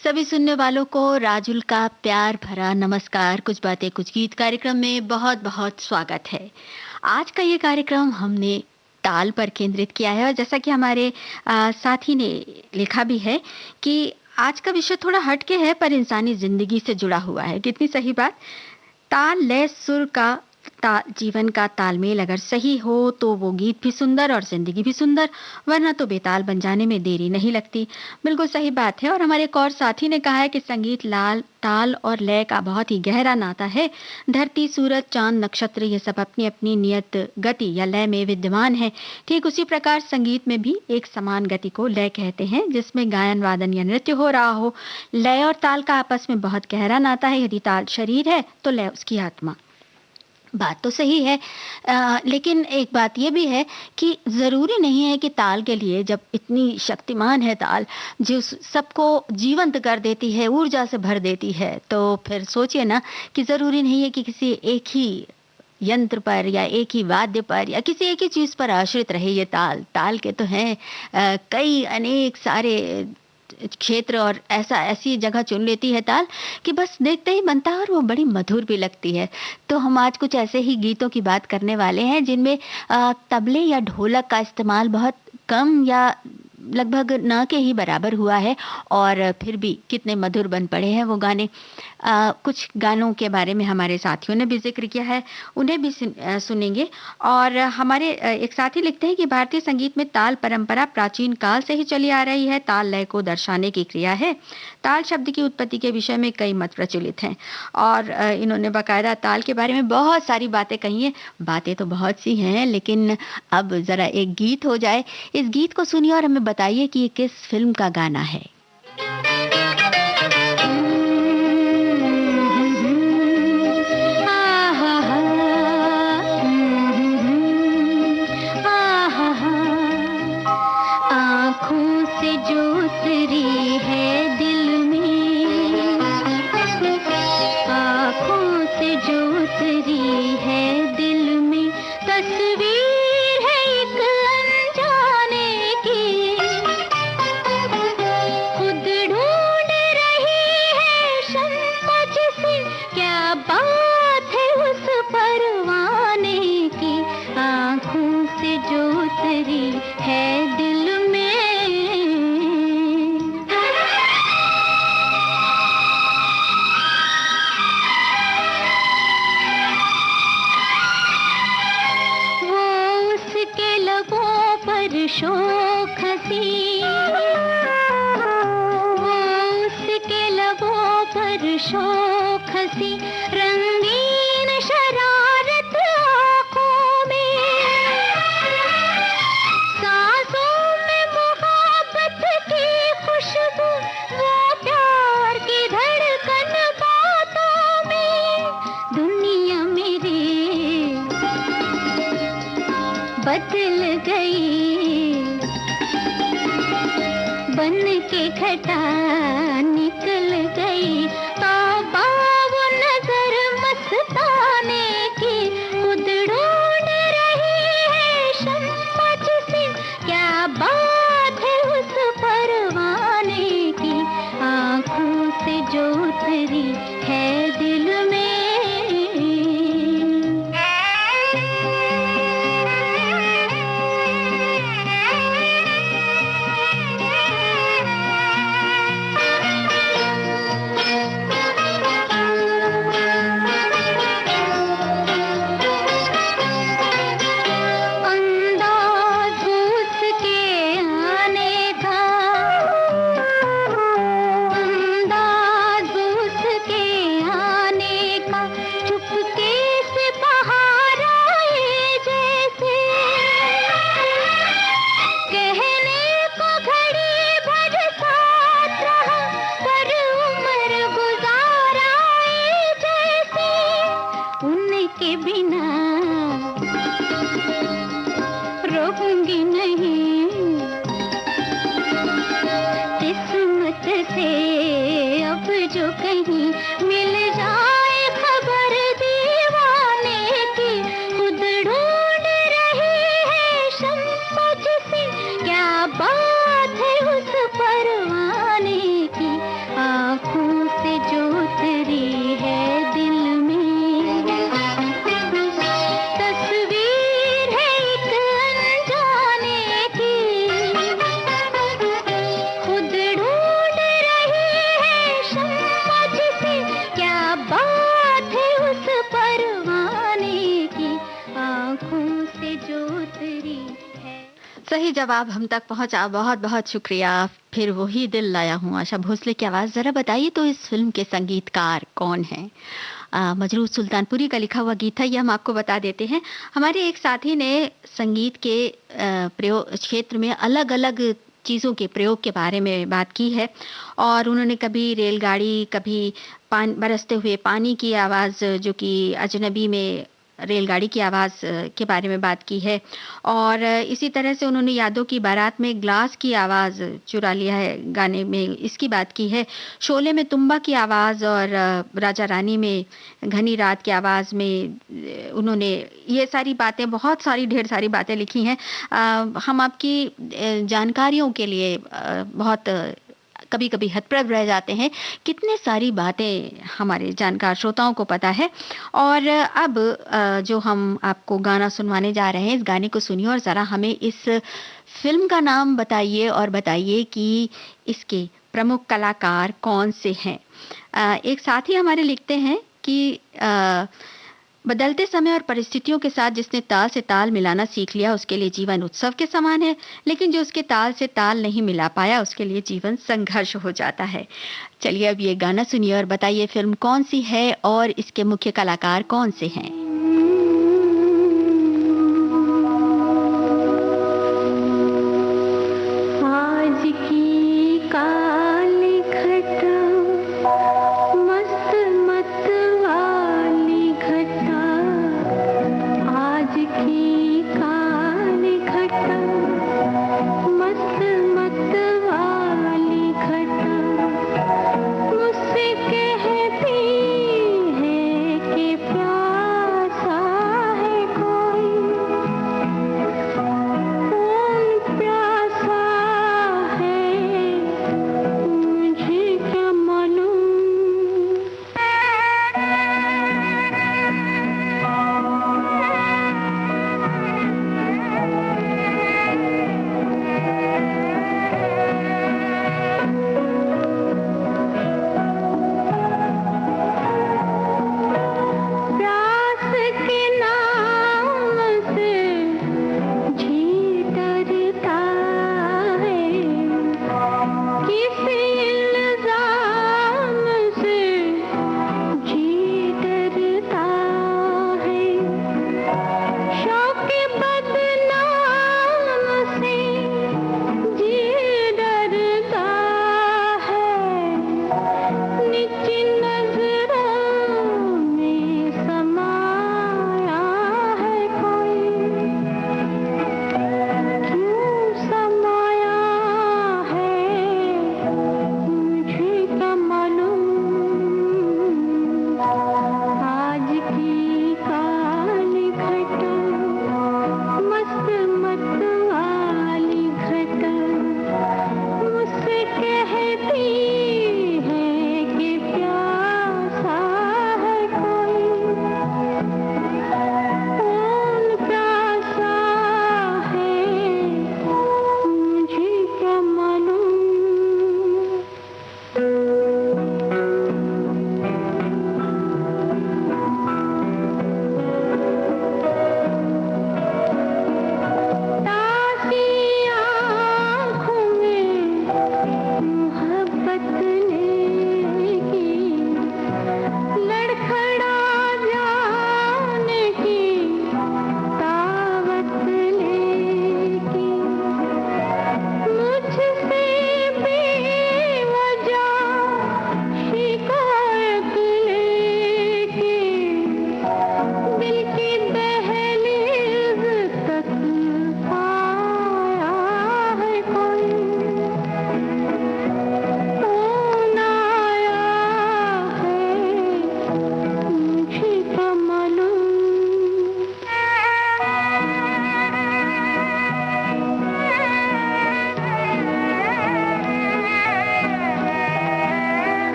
सभी सुनने वालों को राजुल का प्यार भरा नमस्कार। कुछ बातें कुछ गीत कार्यक्रम में बहुत बहुत स्वागत है। आज का ये कार्यक्रम हमने ताल पर केंद्रित किया है और जैसा कि हमारे साथी ने लिखा भी है कि आज का विषय थोड़ा हटके है पर इंसानी जिंदगी से जुड़ा हुआ है। कितनी सही बात। ताल लय सुर का जीवन का तालमेल अगर सही हो तो वो गीत भी सुंदर और जिंदगी भी सुंदर, वरना तो बेताल बन जाने में देरी नहीं लगती। बिल्कुल सही बात है। और हमारे एक और साथी ने कहा है कि संगीत लाल ताल और लय का बहुत ही गहरा नाता है। धरती सूरज चांद नक्षत्र ये सब अपनी अपनी नियत गति या लय में विद्यमान है। ठीक उसी प्रकार संगीत में भी एक समान गति को लय कहते हैं, जिसमें गायन वादन या नृत्य हो रहा हो। लय और ताल का आपस में बहुत गहरा नाता है। यदि ताल शरीर है तो लय उसकी आत्मा। बात तो सही है। लेकिन एक बात ये भी है कि ज़रूरी नहीं है कि ताल के लिए, जब इतनी शक्तिमान है ताल जो सबको जीवंत कर देती है, ऊर्जा से भर देती है, तो फिर सोचिए ना कि ज़रूरी नहीं है कि किसी एक ही यंत्र पर या एक ही वाद्य पर या किसी एक ही चीज़ पर आश्रित रहे ये ताल। ताल के तो हैं कई अनेक सारे क्षेत्र और ऐसी जगह चुन लेती है ताल कि बस देखते ही बनता है और वो बड़ी मधुर भी लगती है। तो हम आज कुछ ऐसे ही गीतों की बात करने वाले हैं जिनमें तबले या ढोलक का इस्तेमाल बहुत कम या लगभग न के ही बराबर हुआ है और फिर भी कितने मधुर बन पड़े हैं वो गाने। कुछ गानों के बारे में हमारे साथियों ने भी जिक्र किया है, उन्हें भी सुनेंगे। और हमारे एक साथी लिखते हैं कि भारतीय संगीत में ताल परंपरा प्राचीन काल से ही चली आ रही है। ताल लय को दर्शाने की क्रिया है। ताल शब्द की उत्पत्ति के विषय में कई मत प्रचलित हैं और इन्होंने बाकायदा ताल के बारे में बहुत सारी बातें कही हैं। बातें तो बहुत सी हैं, लेकिन अब जरा एक गीत हो जाए। इस गीत को सुनिए और हमें बताइए कि ये किस फिल्म का गाना है। आँखों से जो उतरी है दिल में, आँखों से जो उतरी है दिल में, तस्वीर है एक अनजाने की, खुद ढूंढ रही है शम्मा जिसे, क्या बात है उस परवाने की, आँखों से जो उतरी है दिल में। शोख हंसी, वो उसके लबों पर शोख हंसी, रंगीन शरारत आँखों में, सांसों में मोहब्बत की खुशबू, वो प्यार की धड़कन बातों में, दुनिया मेरी बदल गई, बन के घटा निकल गई, तौबा वो नजर मस्ताने की, खुद ढूंढ रही है शम्मा जिसे, क्या बात है उस परवाने की, आँखों से जो उतरी है दिल में। सही जवाब हम तक पहुँचा, बहुत-बहुत शुक्रिया। फिर वही दिल लाया हूँ, आशा भोसले की आवाज़। ज़रा बताइए तो इस फ़िल्म के संगीतकार कौन हैं? मजरूह सुल्तानपुरी का लिखा हुआ गीत है, ये हम आपको बता देते हैं। हमारे एक साथी ने संगीत के प्रयोग क्षेत्र में अलग-अलग चीज़ों के प्रयोग के बारे में बात की है और उन्होंने कभी रेलगाड़ी, कभी बरसते हुए पानी की आवाज़ जो कि अजनबी में रेलगाड़ी की आवाज़ के बारे में बात की है और इसी तरह से उन्होंने यादों की बारात में ग्लास की आवाज़ चुरा लिया है गाने में, इसकी बात की है। शोले में तुम्बा की आवाज़ और राजा रानी में घनी रात की आवाज़ में उन्होंने ये सारी बातें, बहुत सारी ढेर सारी बातें लिखी हैं। हम आपकी जानकारियों के लिए बहुत कभी-कभी हतप्रभ रह जाते हैं, कितने सारी बातें हमारे जानकार श्रोताओं को पता है। और अब जो हम आपको गाना सुनवाने जा रहे हैं, इस गाने को सुनिए और ज़रा हमें इस फ़िल्म का नाम बताइए और बताइए कि इसके प्रमुख कलाकार कौन से हैं? एक साथी हमारे लिखते हैं कि बदलते समय और परिस्थितियों के साथ जिसने ताल से ताल मिलाना सीख लिया उसके लिए जीवन उत्सव के समान है, लेकिन जो उसके ताल से ताल नहीं मिला पाया उसके लिए जीवन संघर्ष हो जाता है। चलिए अब ये गाना सुनिए और बताइए फ़िल्म कौन-सी है और इसके मुख्य कलाकार कौन से हैं? आज की काली घटा मस्त मत वाली घटा, आज की काली घटा मस्त मत वाली घटा, मुझसे कहती है कि प्यार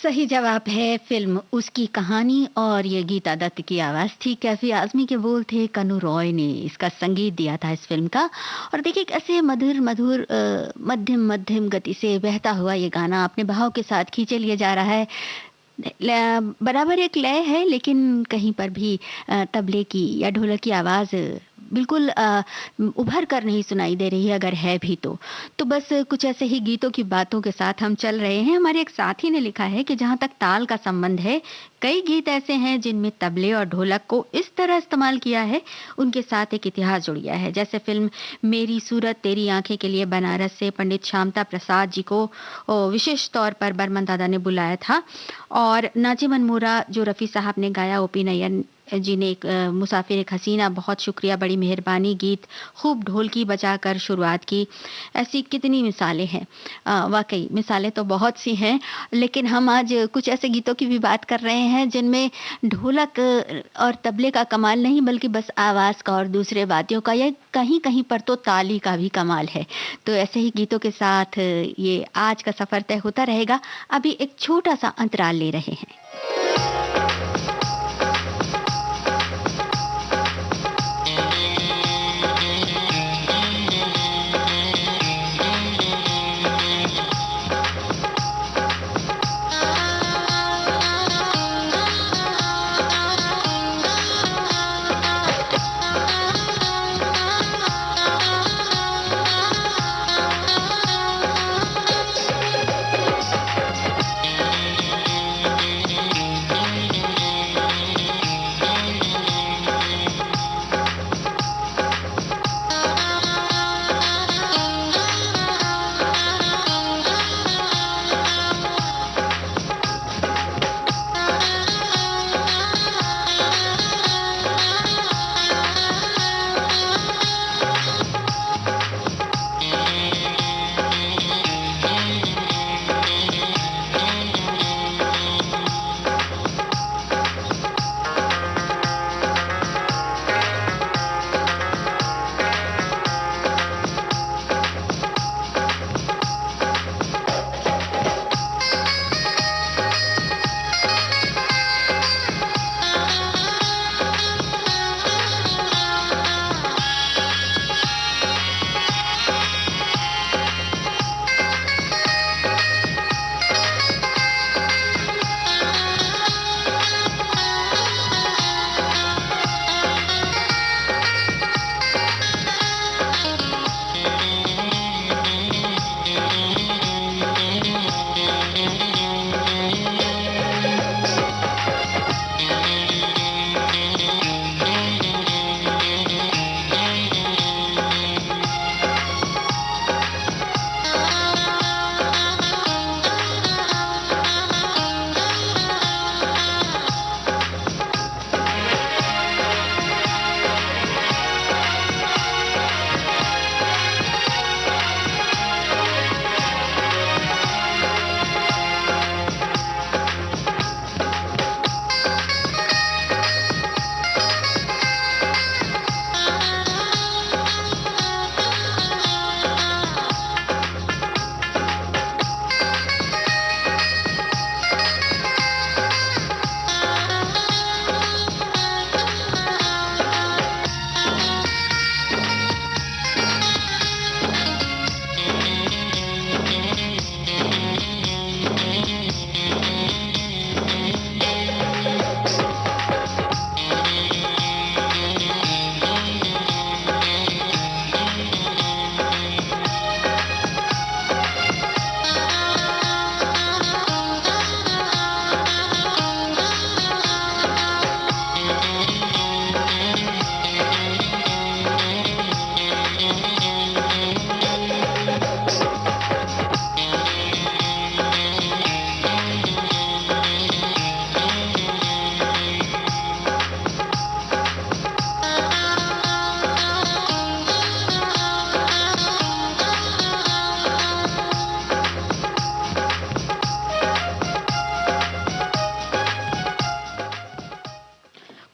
सही जवाब है फिल्म उसकी कहानी और ये गीता दत्त की आवाज थी। कैफी आजमी के बोल थे, कनु रॉय ने इसका संगीत दिया था इस फिल्म का। और देखिए कैसे मधुर मधुर मध्यम मध्यम गति से बहता हुआ ये गाना अपने भाव के साथ खींचे लिए जा रहा है। बराबर एक लय है लेकिन कहीं पर भी तबले की या ढोलक की आवाज बिल्कुल उभर कर नहीं सुनाई दे रही है, अगर है भी तो बस कुछ ऐसे ही गीतों की बातों के साथ हम चल रहे हैं। हमारे एक साथी ने लिखा है कि जहां तक ताल का संबंध है, कई गीत ऐसे हैं जिनमें तबले और ढोलक को इस तरह इस्तेमाल किया है, उनके साथ एक इतिहास जुड़ गया है। जैसे फिल्म मेरी सूरत तेरी आंखें के लिए बनारस से पंडित श्यामता प्रसाद जी को विशेष तौर पर बर्मन दादा ने बुलाया था, और नाचे मनमोरा जो रफ़ी साहब ने गाया, ओपी नैयर जी ने एक मुसाफिर एक हसीना, बहुत शुक्रिया, बड़ी मेहरबानी, गीत खूब ढोलकी बजाकर शुरुआत की। ऐसी कितनी मिसालें हैं। वाकई मिसालें तो बहुत सी हैं, लेकिन हम आज कुछ ऐसे गीतों की भी बात कर रहे हैं जिनमें ढोलक और तबले का कमाल नहीं बल्कि बस आवाज़ का और दूसरे वाद्यों का, या कहीं कहीं पर तो ताली का भी कमाल है। तो ऐसे ही गीतों के साथ ये आज का सफ़र तय होता रहेगा। अभी एक छोटा सा अंतराल ले रहे हैं।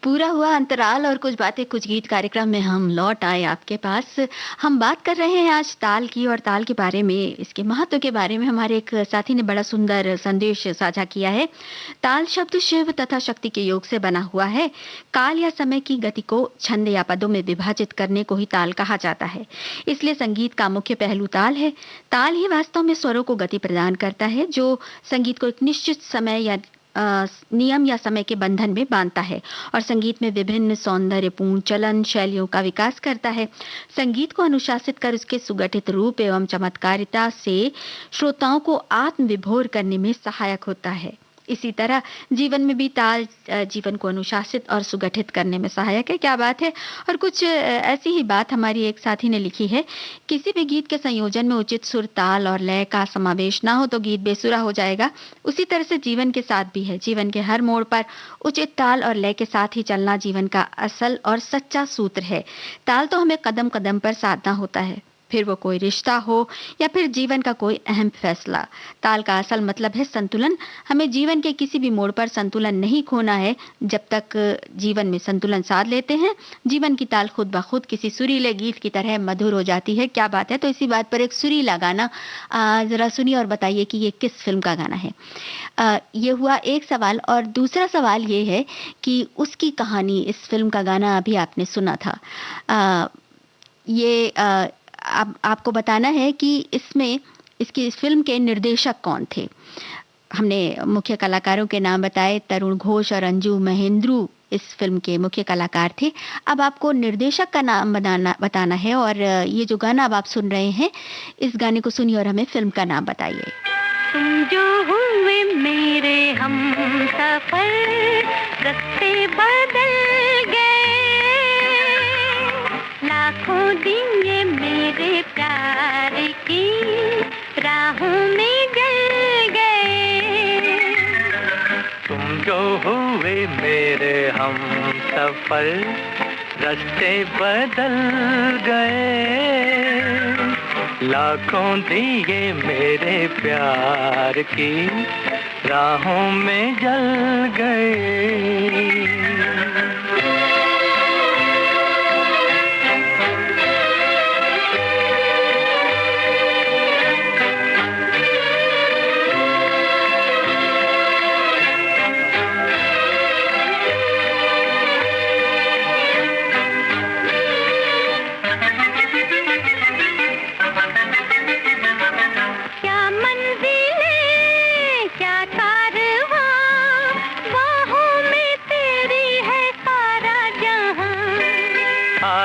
पूरा हुआ अंतराल और कुछ बातें कुछ गीत कार्यक्रम में हम लौट आए आपके पास। हम बात कर रहे हैं आज ताल की और ताल के बारे में, इसके महत्व के बारे में हमारे एक साथी ने बड़ा सुंदर संदेश साझा किया है। ताल शब्द शिव तथा शक्ति के योग से बना हुआ है। काल या समय की गति को छंद या पदों में विभाजित करने को ही ताल कहा जाता है। इसलिए संगीत का मुख्य पहलू ताल है। ताल ही वास्तव में स्वरों को गति प्रदान करता है, जो संगीत को एक निश्चित समय या नियम या समय के बंधन में बांधता है और संगीत में विभिन्न सौंदर्यपूर्ण चलन शैलियों का विकास करता है। संगीत को अनुशासित कर उसके सुगठित रूप एवं चमत्कारिता से श्रोताओं को आत्मविभोर करने में सहायक होता है। इसी तरह जीवन में भी ताल जीवन को अनुशासित और सुगठित करने में सहायक है। क्या बात है। और कुछ ऐसी ही बात हमारी एक साथी ने लिखी है। किसी भी गीत के संयोजन में उचित सुर ताल और लय का समावेश ना हो तो गीत बेसुरा हो जाएगा। उसी तरह से जीवन के साथ भी है। जीवन के हर मोड़ पर उचित ताल और लय के साथ ही चलना जीवन का असल और सच्चा सूत्र है। ताल तो हमें कदम कदम पर साधना होता है, फिर वो कोई रिश्ता हो या फिर जीवन का कोई अहम फैसला। ताल का असल मतलब है संतुलन। हमें जीवन के किसी भी मोड़ पर संतुलन नहीं खोना है। जब तक जीवन में संतुलन साध लेते हैं, जीवन की ताल खुद ब खुद किसी सुरीले गीत की तरह मधुर हो जाती है। क्या बात है। तो इसी बात पर एक सुरीला गाना जरा सुनिए और बताइए कि ये किस फिल्म का गाना है। ये हुआ एक सवाल। और दूसरा सवाल ये है कि उसकी कहानी, इस फिल्म का गाना अभी आपने सुना था, ये आपको बताना है कि इसमें इसकी इस फिल्म के निर्देशक कौन थे। हमने मुख्य कलाकारों के नाम बताए, तरुण घोष और अंजू महेंद्रू इस फिल्म के मुख्य कलाकार थे। अब आपको निर्देशक का नाम बताना है। और ये जो गाना अब आप सुन रहे हैं, इस गाने को सुनिए और हमें फिल्म का नाम बताइए। तुम जो हुए मेरे हम सफर, रास्ते बदल गए, लाखों दिन ये मेरे प्यार की राहों में जल गए। तुम जो हुए मेरे हम सफर, रास्ते बदल गए, लाखों दिए मेरे प्यार की राहों में जल गए।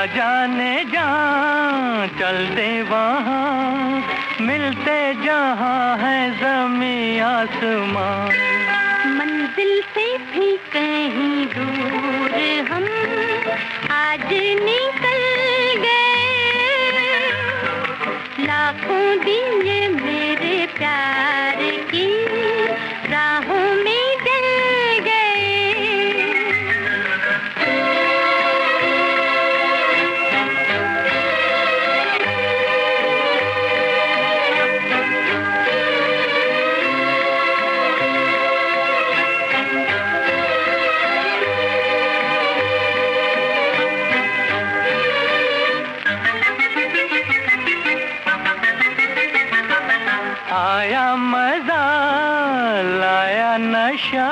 जाने जहाँ चल दे वहाँ, मिलते जहाँ है ज़मीं आसमां। मंजिल से भी कहीं दूर हम आज निकल गए, लाखों दिन ये मेरे प्यार की राहों में जल गए। आया मजा लाया नशा,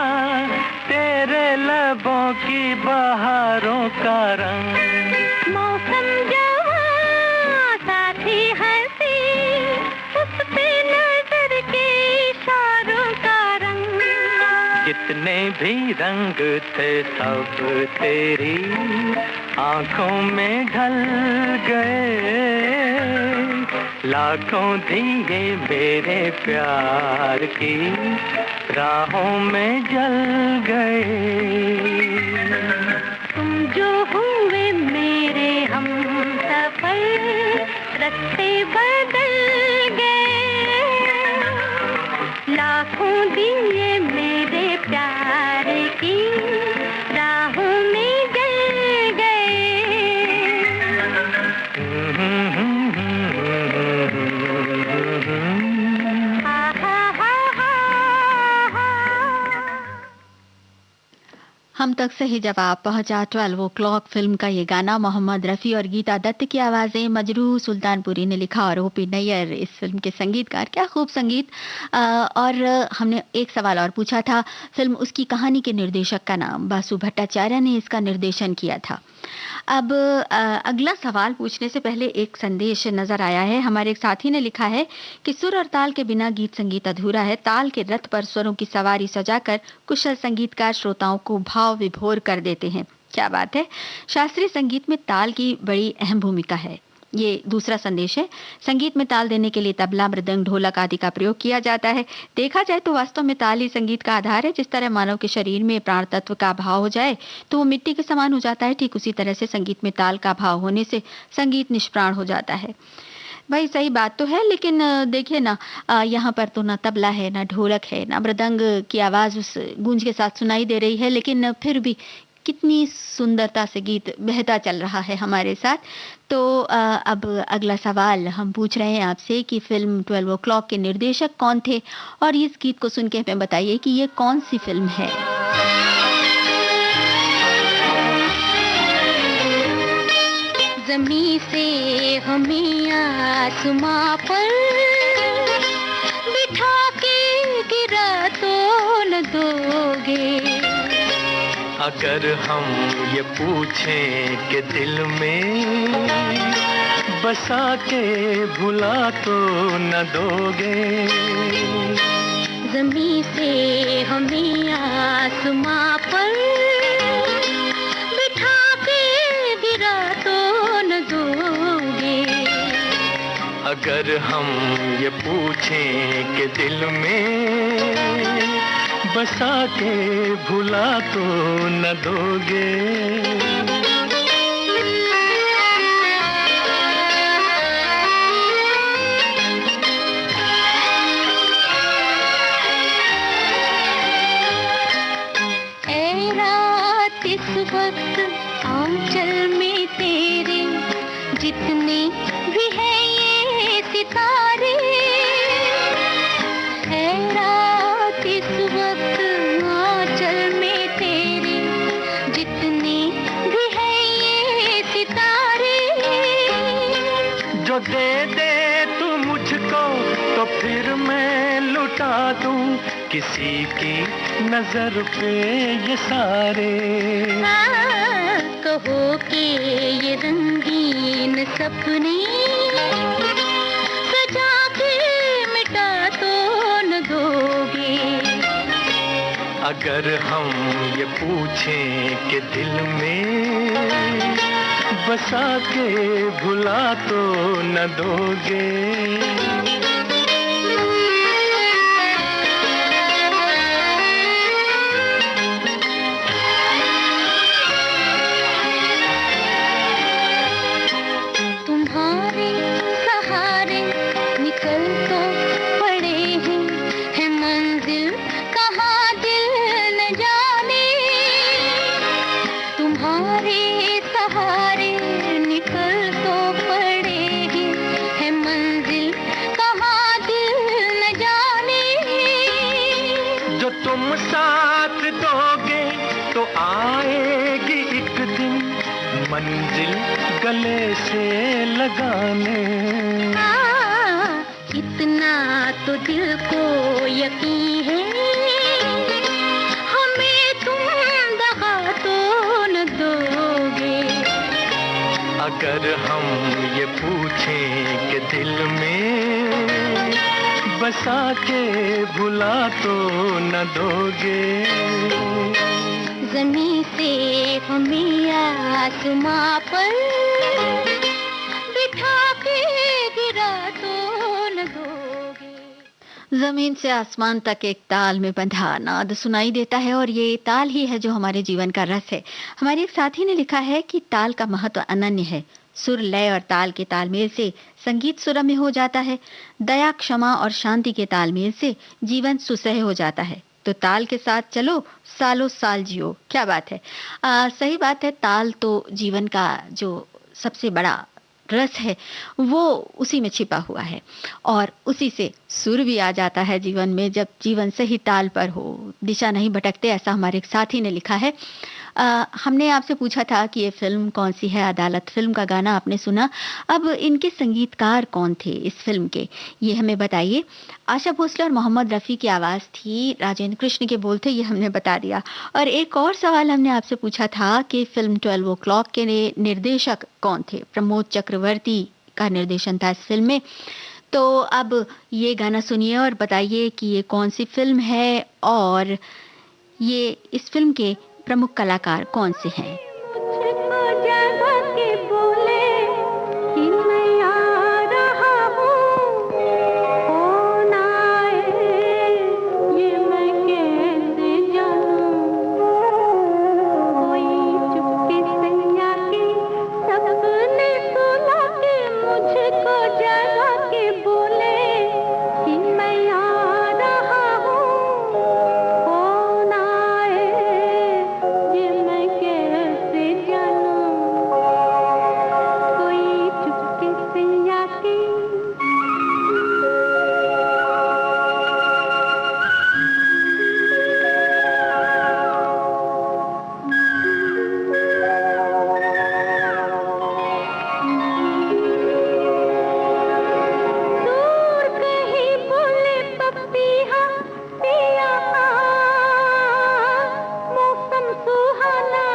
तेरे लबों की बहारों का रंग। मौसम जवां साथी हंसी, उस पे नजर के इशारों का रंग। जितने भी रंग थे सब तेरी आंखों में ढल गए, लाखों दिए मेरे प्यार की राहों में जल गए। तुम जो हुए मेरे हम सफर, रास्ते बदल गए, लाखों दिए मेरे प्यार की राहों में जल गए। हम तक सही जवाब पहुंचा 12 ओ क्लॉक फिल्म का ये गाना। मोहम्मद रफ़ी और गीता दत्त की आवाज़ें, मजरूह सुल्तानपुरी ने लिखा और ओपी नैयर इस फिल्म के संगीतकार। क्या खूब संगीत। और हमने एक सवाल और पूछा था, फिल्म उसकी कहानी के निर्देशक का नाम। बासु भट्टाचार्य ने इसका निर्देशन किया था। अब अगला सवाल पूछने से पहले एक संदेश नजर आया है। हमारे एक साथी ने लिखा है कि सुर और ताल के बिना गीत संगीत अधूरा है। ताल के रथ पर स्वरों की सवारी सजाकर कुशल संगीतकार श्रोताओं को भाव विभोर कर देते हैं। क्या बात है। शास्त्रीय संगीत में ताल की बड़ी अहम भूमिका है। ये दूसरा संदेश है। संगीत में ताल देने के लिए तबला, मृदंग, ढोलक आदि का प्रयोग किया जाता है। देखा जाए तो वास्तव में ताल ही संगीत का आधार है। जिस तरह मानव के शरीर में प्राण तत्व का अभाव हो जाए तो वो मिट्टी के समान हो जाता है, ठीक उसी तरह से संगीत में ताल का अभाव होने से संगीत निष्प्राण हो जाता है। भाई सही बात तो है, लेकिन देखिए ना, यहाँ पर तो ना तबला है, ना ढोलक है, ना मृदंग की आवाज उस गूंज के साथ सुनाई दे रही है, लेकिन फिर भी कितनी सुंदरता से गीत बहता चल रहा है हमारे साथ। तो अब अगला सवाल हम पूछ रहे हैं आपसे कि फिल्म 12 ओ क्लॉक के निर्देशक कौन थे, और इस गीत को सुन के हमें बताइए कि ये कौन सी फिल्म है। ज़मीं से हमें आसमां पर बिठा के गिरा तो न दोगे। अगर हम ये पूछें कि दिल में बसा के भुला तो न दोगे। ज़मीं से हमें आसमां पर बिठा के गिरा तो न दोगे। अगर हम ये पूछें कि दिल में बसा के भुला तो न दोगे। ऐ रात इस वक्त आंचल में तेरे जितने भी हैं ये सितारे। ऐ रात इस वक्त आंचल में तेरे जितने भी हैं ये सितारे। जो दे दे तू मुझको तो फिर मैं लुटा दूं किसी की नजर पे ये सारे। कहो कि ये रंगीन सपने सजा के मिटा तो न दोगे। अगर हम ये पूछें कि दिल में बसा के भुला तो न दोगे। तुम्हारे सहारे निकल तो पड़े हैं मंजिल कहाँ दिल न जाने। तुम्हारे सहारे निकल तो पड़े हैं मंजिल कहाँ दिल न जाने। जो तुम साथ दोगे तो आएगी एक दिन मंजिल गले से लगाने। इतना तो दिल को यकीन है हमें तुम दगा तो न दोगे। अगर हम ये पूछें कि दिल में बसा के भुला तो न दोगे। ज़मीं से हमें आसमां पर बिठा के गिरा तो न दोगे। जमीन से आसमान तक एक ताल में बंधा नाद सुनाई देता है, और ये ताल ही है जो हमारे जीवन का रस है। हमारे एक साथी ने लिखा है कि ताल का महत्व अनन्य है। सुर, लय और ताल के तालमेल से संगीत सुरम्य हो जाता है। दया, क्षमा और शांति के तालमेल से जीवन सुसह हो जाता है। तो ताल के साथ चलो, सालों साल जियो। क्या बात है। सही बात है। ताल तो जीवन का जो सबसे बड़ा रस है वो उसी में छिपा हुआ है, और उसी से सुर भी आ जाता है जीवन में जब जीवन सही ताल पर हो, दिशा नहीं भटकते, ऐसा हमारे एक साथी ने लिखा है। हमने आपसे पूछा था कि ये फ़िल्म कौन-सी है, अदालत फ़िल्म का गाना आपने सुना। अब इनके संगीतकार कौन थे इस फ़िल्म के, ये हमें बताइए। आशा भोसले और मोहम्मद रफ़ी की आवाज़ थी, राजेंद्र कृष्ण के बोल थे, ये हमने बता दिया। और एक और सवाल हमने आपसे पूछा था कि फ़िल्म 12 ओ क्लॉक के निर्देशक कौन थे? प्रमोद चक्रवर्ती का निर्देशन था इस फ़िल्म में। तो अब ये गाना सुनिए और बताइए कि ये कौन-सी फ़िल्म है और ये इस फ़िल्म के प्रमुख कलाकार कौन से हैं? मुझको जगा के बोले कि मैं आ रहा हूँ, कौन आए ये मैं कैसे जानूँ। कोई चुपके से आके सपने सुला के मुझको जगा के बोले कि मैं आ रहा हूँ, कौन आए ये मैं कैसे जानूँ। कोई चुपके से आके दूर कहीं बोले पपीहा पिया मौसम सुहाना,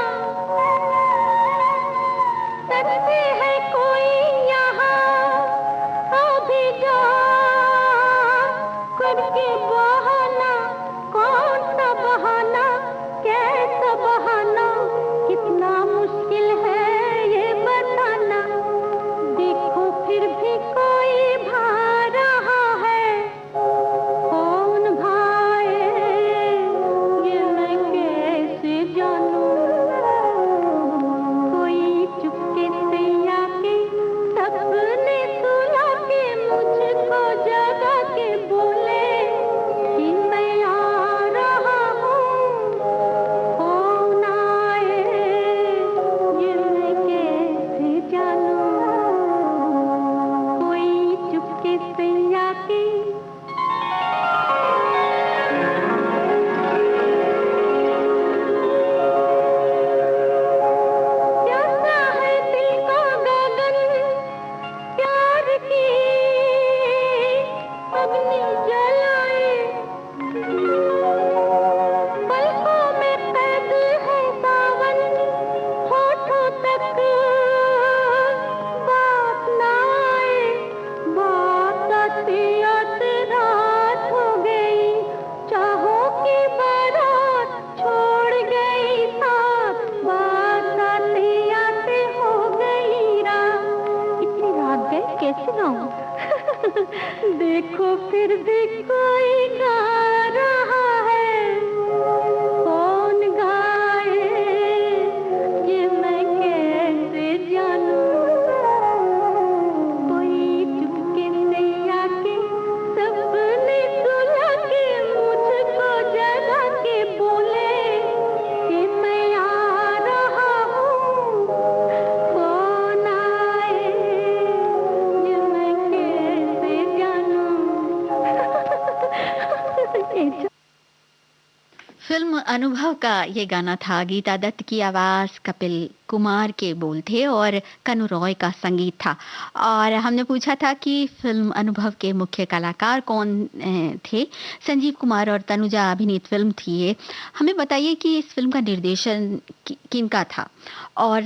करते है कोई यहाँ अभी जा करके बहाना। कौन सा बहाना, कैसा बहाना, कितना मुश्किल है ये बताना। देखो फिर भी कोई भा रहा है, कौन भाए ये मैं कैसे जानूँ। कोई चुपके से आके सपने सुला के मुझको जगा के बोले कि मैं आ रहा हूँ, कौन आए ये मैं कैसे जानूँ। कोई चुपके से आके प्यासा है दिल का गगन प्यार की अग्नि जलाए। पलकों में कैद है सावन, होठों तक बात ना आए। बात आते आते रात हो गई, चाहों की बारात छोड़ गई साथ। बात आते आते हो गई रात। इतनी रात गई कैसे गाऊं। देखो फिर भी कोई गा रहा है, कौन गाए ये मैं कैसे जानूं। कोई चुपके से आके सपने सुला के मुझको जगा के बोले कि मैं आ रहा हूँ, कौन आए ये मैं कैसे जानूं। फ़िल्म अनुभव का ये गाना था। गीता दत्त की आवाज़, कपिल कुमार के बोल थे और कनु रॉय का संगीत था। और हमने पूछा था कि फ़िल्म अनुभव के मुख्य कलाकार कौन थे? संजीव कुमार और तनुजा अभिनीत फ़िल्म थी ये। हमें बताइए कि इस फ़िल्म का निर्देशन किनका था? और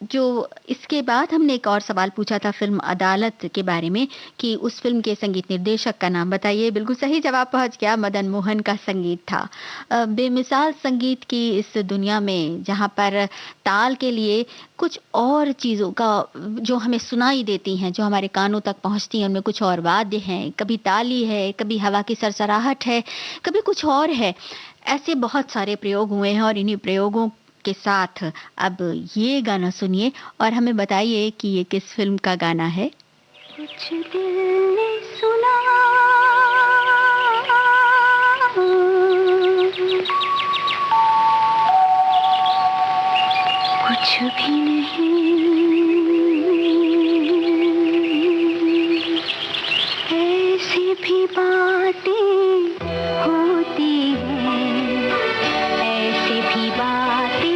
जो इसके बाद हमने एक और सवाल पूछा था फ़िल्म अदालत के बारे में कि उस फ़िल्म के संगीत निर्देशक का नाम बताइए। बिल्कुल सही जवाब पहुंच गया, मदन मोहन का संगीत था। बेमिसाल संगीत की इस दुनिया में जहाँ पर ताल के लिए कुछ और चीज़ों का जो हमें सुनाई देती हैं, जो हमारे कानों तक पहुँचती हैं, उनमें कुछ और वाद्य हैं, कभी ताली है, कभी हवा की सरसराहट है, कभी कुछ और है। ऐसे बहुत सारे प्रयोग हुए हैं और इन्हीं प्रयोगों के साथ अब ये गाना सुनिए और हमें बताइए कि ये किस फ़िल्म का गाना है? कुछ दिल ने सुना कुछ भी नहीं, ऐसी भी बातें होती हैं, ऐसी भी बातें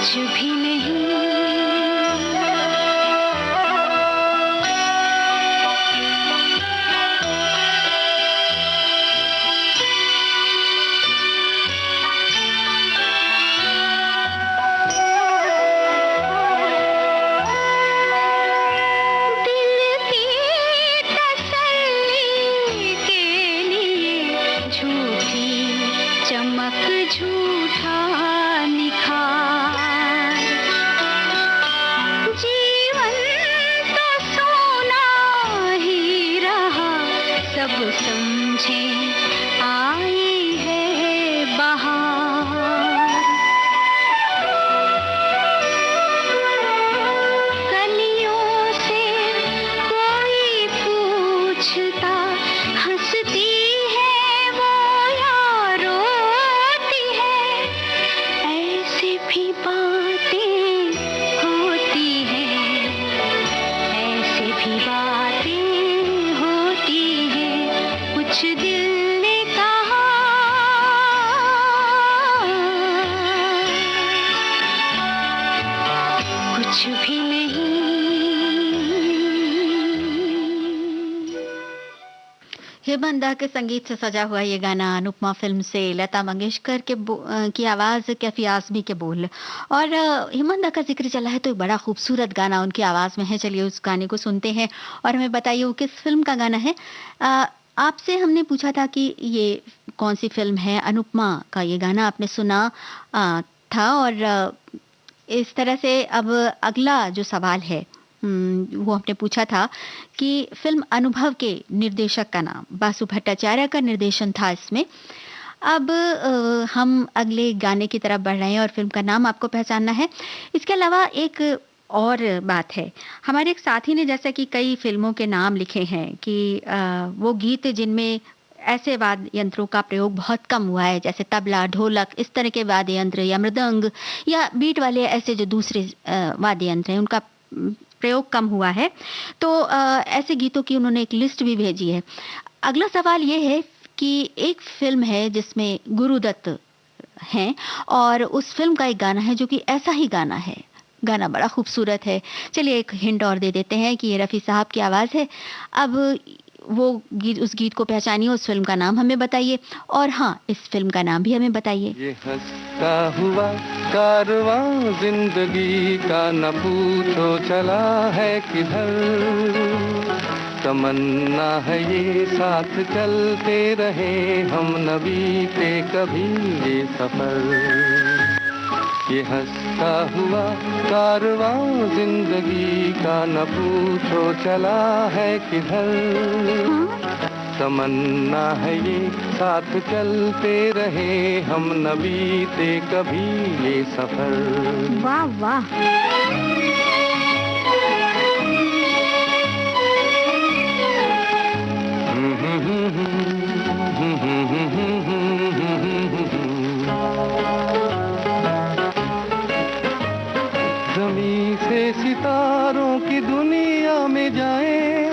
कुछ भी नहीं। हेमंत दा के संगीत से सजा हुआ ये गाना अनुपमा फिल्म से, लता मंगेशकर की आवाज, कैफी आजमी के बोल। और हेमंत दा का जिक्र चला है तो एक बड़ा खूबसूरत गाना उनकी आवाज में है। चलिए उस गाने को सुनते हैं और हमें बताइए वो किस फिल्म का गाना है। आपसे हमने पूछा था कि ये कौन सी फिल्म है, अनुपमा का ये गाना आपने सुना था। और इस तरह से अब अगला जो सवाल है वो हमने पूछा था कि फिल्म अनुभव के निर्देशक का नाम, बासु भट्टाचार्य का निर्देशन था इसमें। अब हम अगले गाने की तरफ बढ़ रहे हैं और फिल्म का नाम आपको पहचानना है। इसके अलावा एक और बात है, हमारे एक साथी ने जैसा कि कई फिल्मों के नाम लिखे हैं कि वो गीत जिनमें ऐसे वाद्य यंत्रों का प्रयोग बहुत कम हुआ है, जैसे तबला, ढोलक, इस तरह के वाद्य यंत्र, या मृदंग या बीट वाले ऐसे जो दूसरे वाद्य यंत्र हैं उनका प्रयोग कम हुआ है। तो ऐसे गीतों की उन्होंने एक लिस्ट भी भेजी है। अगला सवाल ये है कि एक फिल्म है जिसमें गुरुदत्त हैं और उस फिल्म का एक गाना है जो कि ऐसा ही गाना है। गाना बड़ा खूबसूरत है। चलिए एक हिंट और दे देते हैं कि ये रफ़ी साहब की आवाज़ है। अब वो गीत, उस गीत को पहचानिए, उस फिल्म का नाम हमें बताइए और हाँ, इस फिल्म का नाम भी हमें बताइए। ये हंसता हुआ कारवां जिंदगी का न पूछो चला है किधर, तमन्ना है ये साथ चलते रहे हम, न बीते कभी ये सफर। ये हंसता हुआ कारवां जिंदगी का न पूछो चला है किधर, तमन्ना है ये साथ चलते रहे हम, न बीते कभी ये सफर। वाह वाह। ज़मीं से सितारों की दुनिया में जाएं,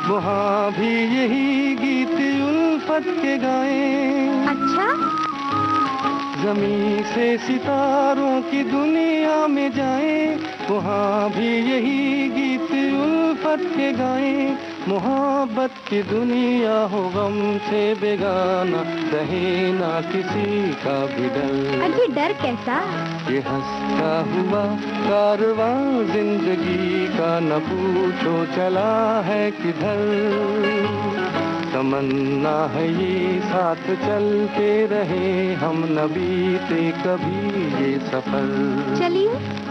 वहाँ भी यही गीत उल्फत के गाएं। अच्छा। ज़मीं से सितारों की दुनिया में जाएं, वहाँ भी यही गीत उल्फत के गाएं। मोहब्बत की दुनिया हो गम से बेगाना, रहे ना किसी का भी डर। अरे डर कैसा? ये हंसता हुआ कारवां जिंदगी का न पूछो चला है किधर, तमन्ना है ये साथ चलते रहे हम, न बीते कभी ये सफर। चलिए।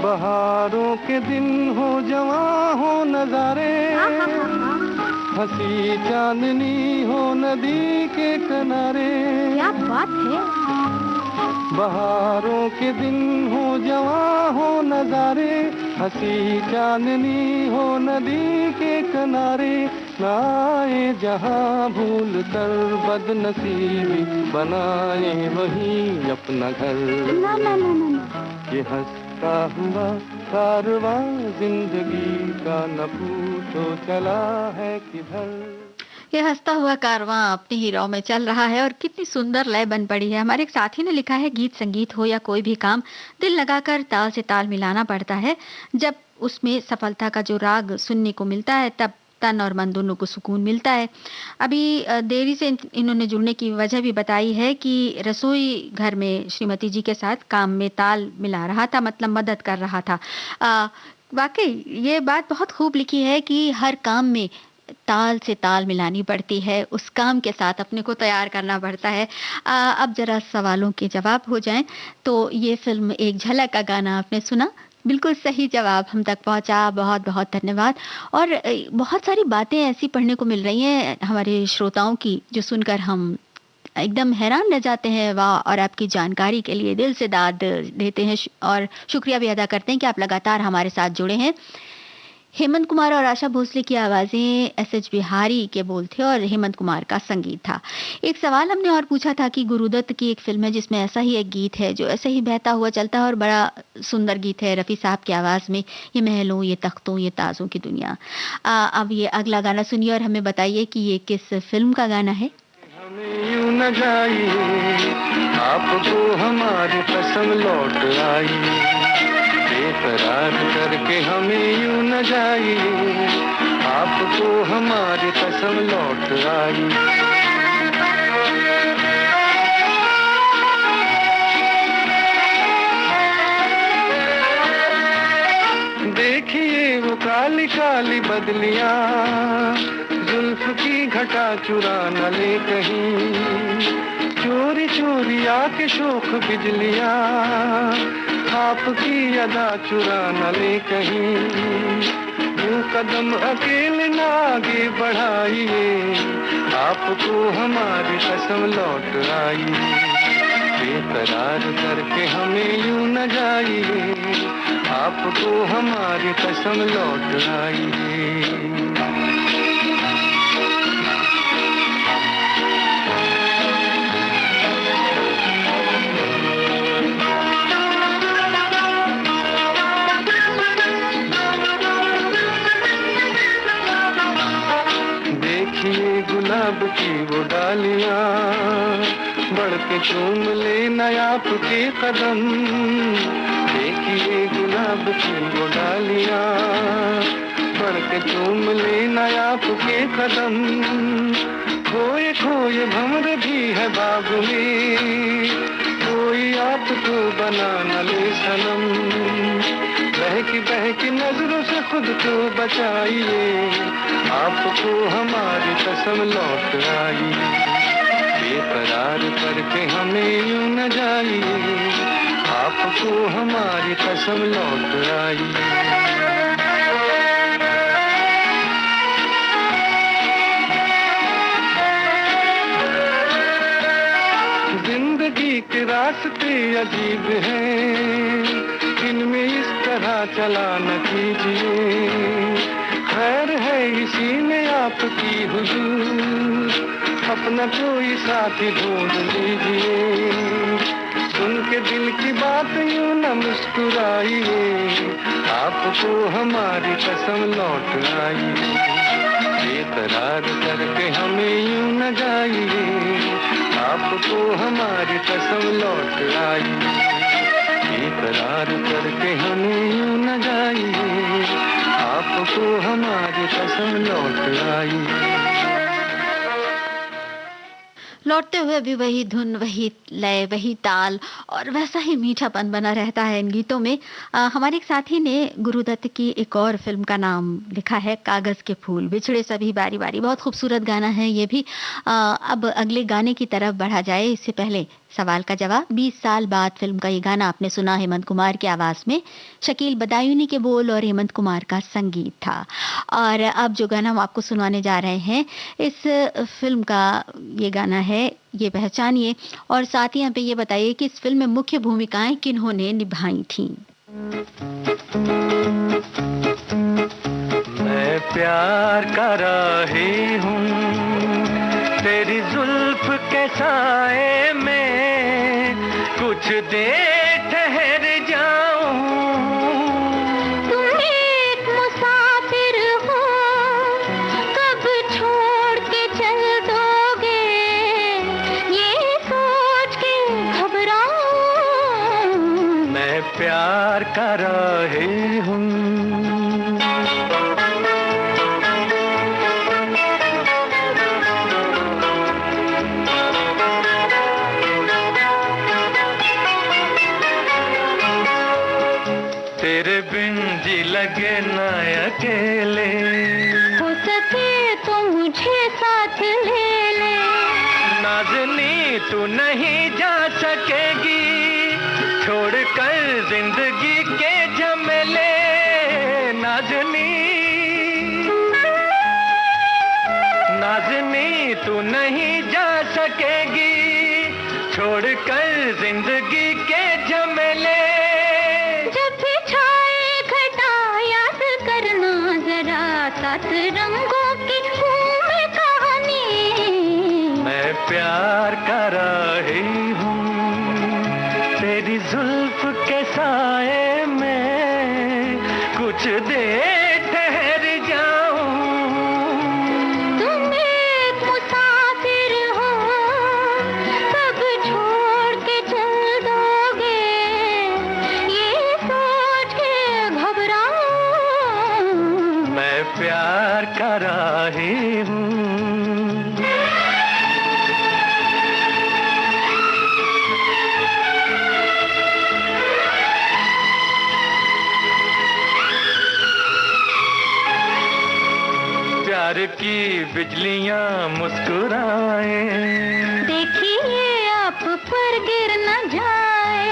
बहारों के दिन हो, जवां हो नजारे, हंसी चांदनी हो नदी के किनारे। क्या बात है। बहारों के दिन हो, जवां हो नजारे, हंसी चांदनी हो नदी के किनारे। ना आए जहाँ भूल कर बदनसीबी बनाए वही अपना घर। ना ना ना ना ना। ये हंसता हुआ कारवां जिंदगी का न पूछो चला है किधर। ये हंसता हुआ कारवां अपने ही राह में चल रहा है और कितनी सुंदर लय बन पड़ी है। हमारे एक साथी ने लिखा है, गीत संगीत हो या कोई भी काम, दिल लगाकर ताल से ताल मिलाना पड़ता है। जब उसमें सफलता का जो राग सुनने को मिलता है तब तन और मन दोनों को सुकून मिलता है। अभी देरी से इन्होंने जुड़ने की वजह भी बताई है कि रसोई घर में श्रीमती जी के साथ काम में ताल मिला रहा था, मतलब मदद कर रहा था। अ, वाकई ये बात बहुत खूब लिखी है कि हर काम में ताल से ताल मिलानी पड़ती है, उस काम के साथ अपने को तैयार करना पड़ता है। अब ज़रा सवालों के जवाब हो जाएँ, तो ये फ़िल्म एक झलक का गाना आपने सुना, बिल्कुल सही जवाब हम तक पहुँचा, बहुत-बहुत धन्यवाद। और बहुत सारी बातें ऐसी पढ़ने को मिल रही हैं हमारे श्रोताओं की, जो सुनकर हम एकदम हैरान रह जाते हैं, वाह! और आपकी जानकारी के लिए दिल से दाद देते हैं और शुक्रिया भी अदा करते हैं कि आप लगातार हमारे साथ जुड़े हैं। हेमंत कुमार और आशा भोसले की आवाज़ें, एसएच बिहारी के बोल थे और हेमंत कुमार का संगीत था। एक सवाल हमने और पूछा था कि गुरुदत्त की एक फ़िल्म है जिसमें ऐसा ही एक गीत है जो ऐसे ही बहता हुआ चलता है और बड़ा सुंदर गीत है रफ़ी साहब की आवाज़ में, ये महलों, ये तख्तों, ये ताज़ों की दुनिया। अब ये अगला गाना सुनिए और हमें बताइए कि ये किस फ़िल्म का गाना है? हमें यूं न जाइए, आपको हमारी कसम लौट आई। बेकरार करके हमें यूं न जाइए, आपको हमारी कसम लौट आई। देखिए वो काली काली बदलियां, जुल्फ की घटा चुरा न ले कहीं, चोरी चोरी आके शोख बिजलियां, आपकी अदा चुरा न ले कहीं। यूं कदम अकेले न आगे बढ़ाइए, आपको हमारी कसम लौट आई। बेकरार करके हमें यूं न जाइए, आपको हमारी कसम लौट आई। गुलाब की वो डालियां, बढ़ के चूम ले नया आपके कदम। देखिए गुलाब की वो डालियां, बढ़ के चूम ले नया आपके कदम। खोए खोए भंवर भी है बाग में, कोई आपको बना न ले सनम। बहकी नजरों से खुद को बचाइए, आपको हमारी कसम लौट आई। बेकरार करके हमें यूं न जाइए, आपको हमारी कसम लौट आई। जिंदगी के रास्ते अजीब हैं, इनमें इस तरह चला न कीजिए। खैर है इसी में आपकी हुजूर, अपना कोई साथी ढूंढ लीजिए। सुन के दिल की बात यूं न मुस्कुराइए, आपको हमारी कसम लौट आई। बेकरार करके हमें यूं न जाइए, आपको हमारी कसम लौट आई। बेकरार करके हमें यूं न जाइए, आपको हमारी कसम लौट आई। लौटते हुए भी वही धुन, वही लय, वही ताल और वैसा ही मीठापन बना रहता है इन गीतों में। हमारे एक साथी ने गुरुदत्त की एक और फिल्म का नाम लिखा है, कागज के फूल बिछड़े सभी बारी बारी। बहुत खूबसूरत गाना है ये भी। अब अगले गाने की तरफ बढ़ा जाए इससे पहले सवाल का जवाब। 20 साल बाद फिल्म का ये गाना आपने सुना हेमंत कुमार की आवाज में, शकील बदायूनी के बोल और हेमंत कुमार का संगीत था। और अब जो गाना हम आपको सुनाने जा रहे हैं, इस फिल्म का ये गाना है, ये पहचानिए और साथ ही यहाँ पे ये बताइए कि इस फिल्म में मुख्य भूमिकाएं किन्होंने निभाई थीं। मैं प्यार का राही हूँ, तेरी जुल्फ के साए में कुछ देर ठहर जाऊं। तुम एक मुसाफिर हो, कब छोड़ के चल दोगे, ये सोच के घबराऊं। मैं प्यार का राही हूँ। तेरे बिन जी लगे ना अकेले, हो सके तो मुझे साथ ले ले। नाज़नी तू नहीं जा सकेगी, छोड़ कर जिंदगी के झमेले। नाज़नी, नाज़नी तू नहीं जा सकेगी, छोड़ कर जिंदगी के झमेले। सात रंगों की है कहानी। मैं प्यार का राही हूँ, तेरी जुल्फ के साए में कुछ देर ठहर जाऊं। तुम एक मुसाफिर हो, कब छोड़ के चल दोगे, ये सोच के घबराऊं। मैं प्यार का राही हूँ। प्यार की बिजलियाँ मुस्कुराए, देखिए आप पर गिर न जाए।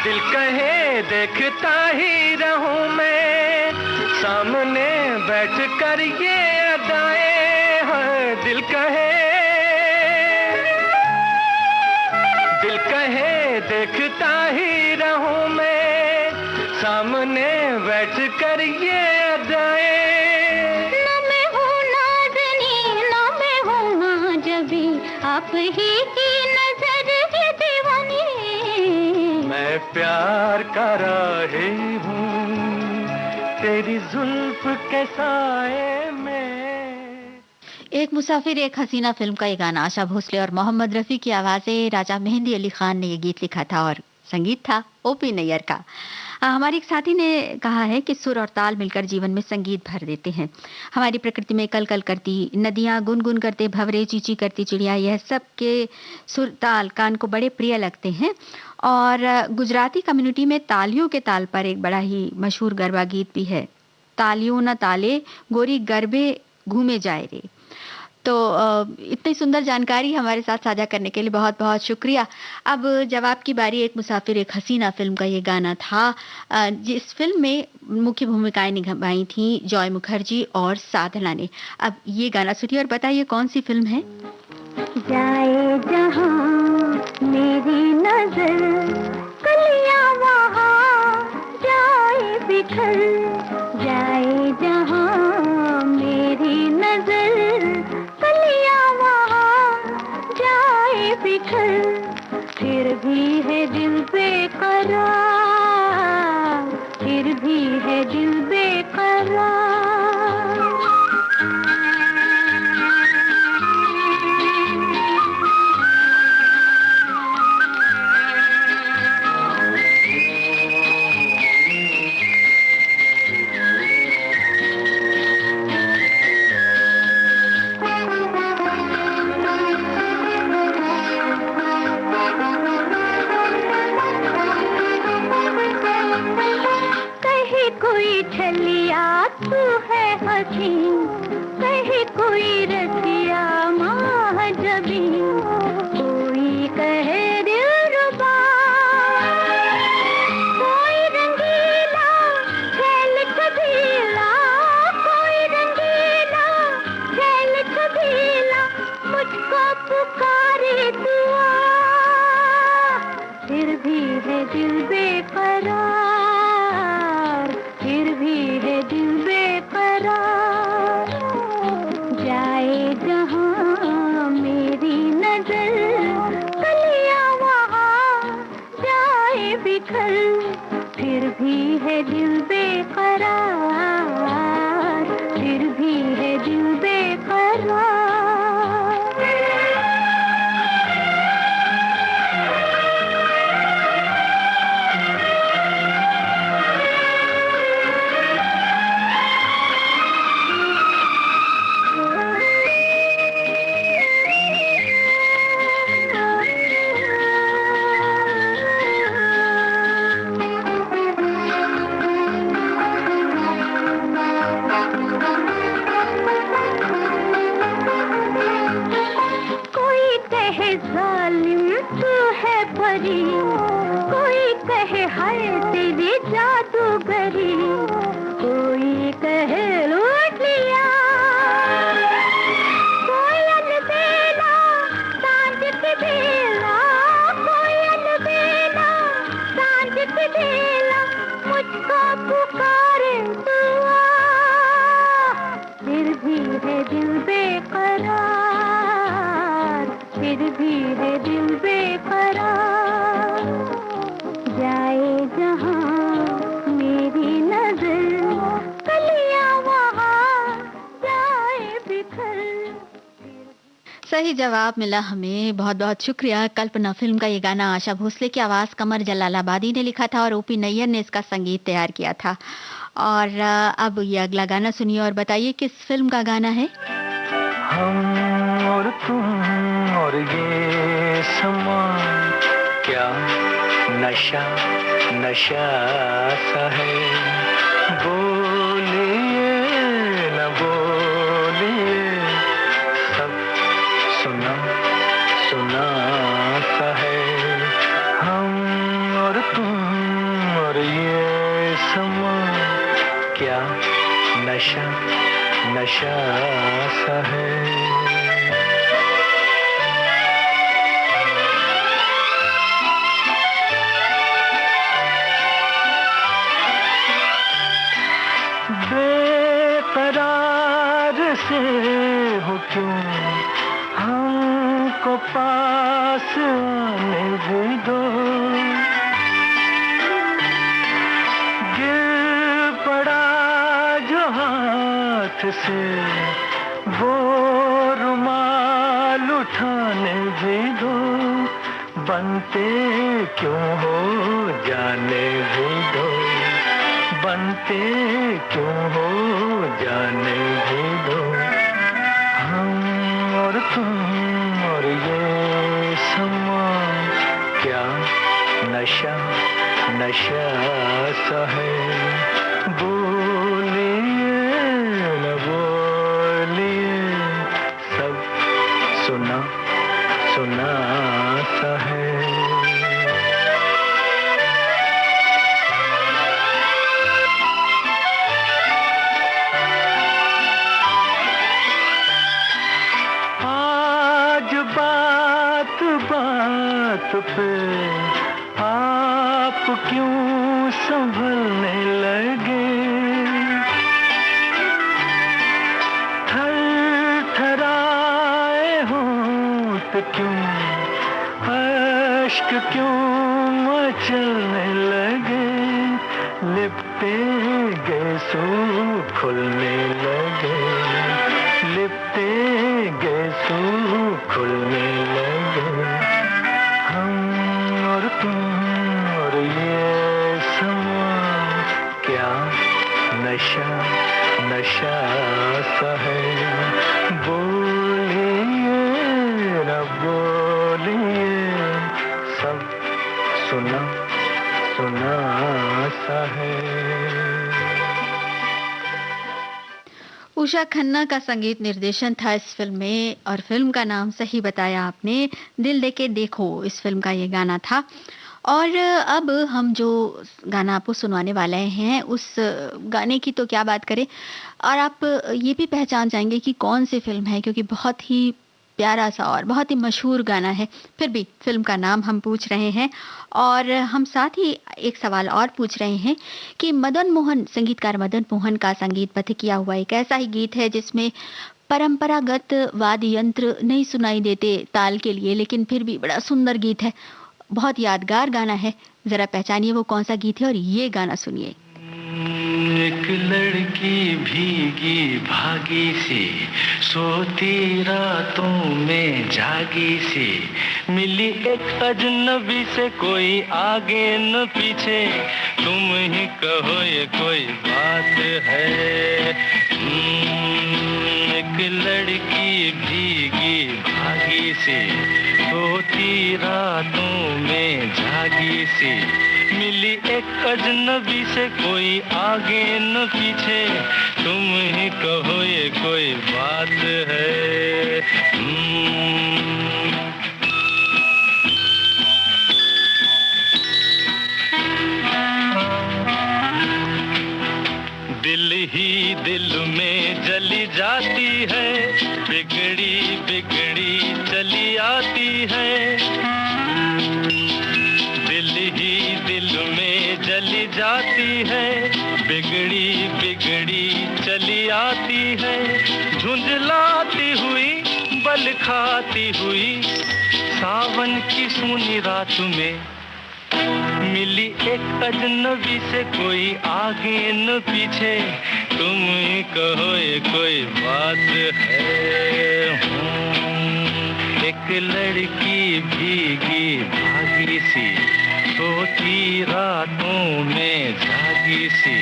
दिल कहे देखता ही रहूं मैं, सामने बैठ कर ये अदाएं हैं। दिल कहे देखता ही रहूं मैं, सामने बैठ कर ये अदाएं। ना मैं हूँ नाज़नी, ना मैं हूँ माजबी, आप ही की नजर की दीवानी। मैं प्यार का राही हूँ, तेरी जुल्फ के साए में। एक मुसाफिर एक हसीना फिल्म का ये गाना आशा भोसले और मोहम्मद रफ़ी की आवाज़ें, राजा मेहंदी अली खान ने ये गीत लिखा था और संगीत था ओपी नैयर का। हमारे एक साथी ने कहा है कि सुर और ताल मिलकर जीवन में संगीत भर देते हैं। हमारी प्रकृति में कल कल करती नदियाँ, गुनगुन करते भंवरे, चींची करती चिड़िया, यह सब के सुर ताल कान को बड़े प्रिय लगते हैं। और गुजराती कम्युनिटी में तालियों के ताल पर एक बड़ा ही मशहूर गरबा गीत भी है, तालियों न ताले गोरी गरबे घूमे जाए रे। तो इतनी सुंदर जानकारी हमारे साथ साझा करने के लिए बहुत बहुत शुक्रिया। अब जवाब की बारी, एक मुसाफिर एक हसीना फिल्म का ये गाना था, जिस फिल्म में मुख्य भूमिकाएं निभाई थी जॉय मुखर्जी और साधना ने। अब ये गाना सुनिए और बताइए कौन सी फिल्म है। जाए जहां मेरी नजर, कलियां वहां जाए बिखर। जाए जहां मेरी नजर, कलियां वहां जाए बिखर। फिर भी है दिल बेकरार, फिर भी है दिल बेकरार। कोई छलिया तू है हसीन, कहे कोई रसिया महाजबी, कोई कहे दिलरुबा, कोई रंगीला खेल कबीला, कोई रंगीला खेल कबीला, मुझको पुकारे दुआ। फिर भी है दिल बेकरार, फिर भी है दिल बेकरार। बिखर, फिर भी है दिल बेकरार, फिर भी है दिल बेकरार। जालिम तू है परी, कोई कहे हाय तेरी जादूगरी, कोई कहे लूट लिया, कोई अलबेला सांझ की बेला, कोई अलबेला सांझ की बेला, मुझको पुकारे दुआ, फिर भी है दिल बेकरार, फिर भी है दिल बेकरार। जाए जहां मेरी नजर, कलियां वहां जाए बिखर। सही जवाब मिला हमें, बहुत बहुत शुक्रिया। कल्पना फिल्म का ये गाना आशा भोसले की आवाज कमर जलालाबादी ने लिखा था और ओपी नैयर ने इसका संगीत तैयार किया था। और अब ये अगला गाना सुनिए और बताइए किस फिल्म का गाना है। हम और तुम और ये समा, क्या नशा नशा सा है, बोलिए न बोलिए, सब सुना सुना सा है। हम और तुम और ये समा, क्या नशा नशा सा है। बेकरार से हो क्यों, हमको पास आने भी दो, गिर पड़ा जो हाथ से वो रुमाल उठाने भी दो, बनते क्यों हो जाने भी दो, बनते क्यों हो जाने भी दो। हम और तुम और ये समा, क्या नशा नशा सा है, बोलिए न बोलिए, सब सुना सुना सा है। बात बात पे आप क्यों संभलने लगे, थर थराए होंठ क्यों, अश्क क्यों मचलने लगे, लिपटे गए सू खुलने लगे, लिपटे गए सू खुलने लगे। हम और तुम और ये समा, क्या नशा नशा सा है, बोलिए न बोलिए, सब सुना सुना सा है। उषा खन्ना का संगीत निर्देशन था इस फिल्म में और फिल्म का नाम सही बताया आपने, दिल देके देखो इस फिल्म का ये गाना था। और अब हम जो गाना आपको सुनवाने वाले हैं उस गाने की तो क्या बात करें, और आप ये भी पहचान जाएंगे कि कौन सी फिल्म है, क्योंकि बहुत ही प्यारा सा और बहुत ही मशहूर गाना है। फिर भी फिल्म का नाम हम पूछ रहे हैं और हम साथ ही एक सवाल और पूछ रहे हैं कि मदन मोहन, संगीतकार मदन मोहन का संगीतबद्ध किया हुआ एक ऐसा ही गीत है जिसमें परंपरागत वाद्य यंत्र नहीं सुनाई देते ताल के लिए, लेकिन फिर भी बड़ा सुंदर गीत है, बहुत यादगार गाना है। जरा पहचानिए वो कौन सा गीत है और ये गाना सुनिए। एक लड़की भीगी भागी सी, सोती रातों में जागी सी, मिली एक अजनबी से कोई आगे न पीछे, तुम ही कहो ये कोई बात है। एक लड़की भीगी भागी सी, सोती रातों में जागी सी, मिली एक अजनबी से कोई आगे न पीछे, तुम ही कहो ये कोई बात है। दिल ही दिल में जली जाती है, बिगड़ी बिगड़ी चली आती है। दिल ही दिल में जली जाती है, बिगड़ी बिगड़ी चली आती है। झुंझलाती हुई बल खाती हुई, सावन की सूनी रात में मिली एक अजनबी से कोई आगे न पीछे, तुम ही कहो ये कोई बात है। एक लड़की भीगी भागी सी, सोती रातों में जागी सी,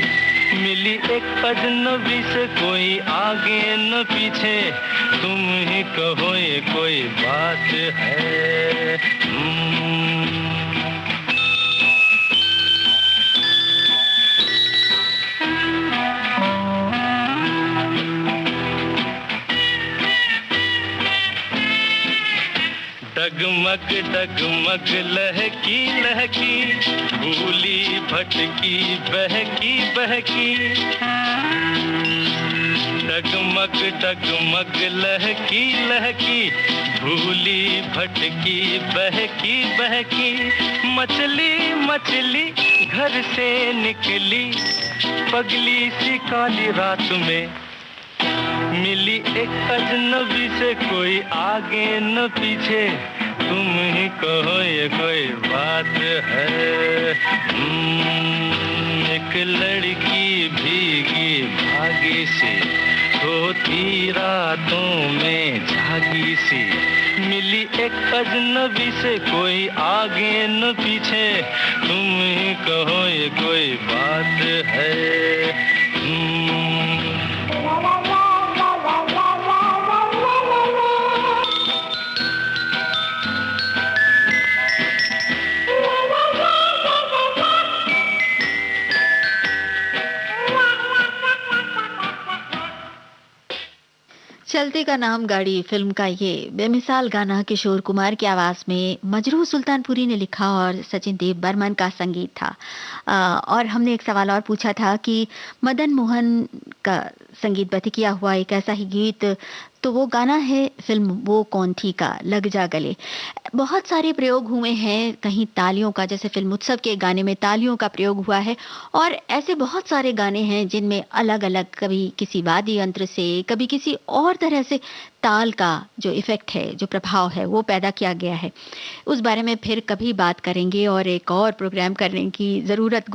मिली एक अजनबी से कोई आगे न पीछे, तुम ही कहो ये कोई बात है। डगमग डगमग लहकी लहकी, भूली भटकी बहकी बहकी। डगमग डगमग लहकी लहकी, भूली भटकी बहकी बहकी। मछली मछली घर से निकली, पगली सी काली रात में, मिली एक अजनबी से कोई आगे न पीछे, तुम ही कहो ये कोई बात है। एक लड़की भीगी भागी सी, सोती रातों में जागी सी, मिली एक अजनबी से कोई आगे न पीछे, तुम ही कहो ये कोई बात है। चलते का नाम गाड़ी फिल्म का ये बेमिसाल गाना किशोर कुमार की आवाज में मजरूह सुल्तानपुरी ने लिखा और सचिन देव बर्मन का संगीत था। और हमने एक सवाल और पूछा था कि मदन मोहन का संगीतबद्ध किया हुआ एक ऐसा ही गीत, तो वो गाना है फिल्म वो कौन थी का लग जा गले। बहुत सारे प्रयोग हुए हैं, कहीं तालियों का, जैसे फिल्म उत्सव के गाने में तालियों का प्रयोग हुआ है, और ऐसे बहुत सारे गाने हैं जिनमें अलग अलग, कभी किसी वाद्य यंत्र से, कभी किसी और तरह से ताल का जो इफेक्ट है, जो प्रभाव है, वो पैदा किया गया है। उस बारे में फिर कभी बात करेंगे और एक और प्रोग्राम करने की जरूरत